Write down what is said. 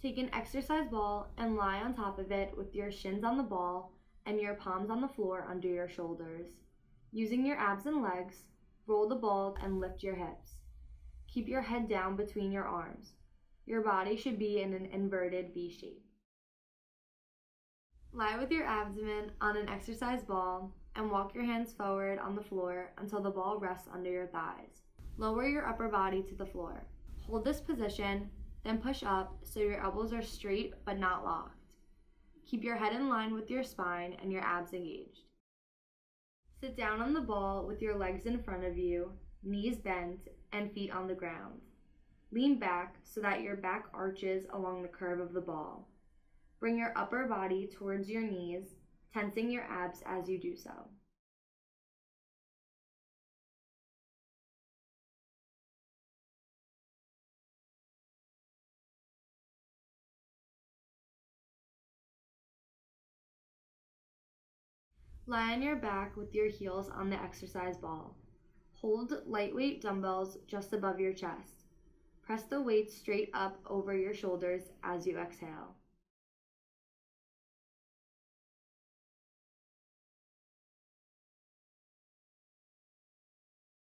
Take an exercise ball and lie on top of it with your shins on the ball and your palms on the floor under your shoulders. Using your abs and legs, roll the ball and lift your hips. Keep your head down between your arms. Your body should be in an inverted V shape. Lie with your abdomen on an exercise ball and walk your hands forward on the floor until the ball rests under your thighs. Lower your upper body to the floor. Hold this position, then push up so your elbows are straight but not locked. Keep your head in line with your spine and your abs engaged. Sit down on the ball with your legs in front of you, knees bent, and feet on the ground. Lean back so that your back arches along the curve of the ball. Bring your upper body towards your knees, tensing your abs as you do so. Lie on your back with your heels on the exercise ball. Hold lightweight dumbbells just above your chest. Press the weights straight up over your shoulders as you exhale.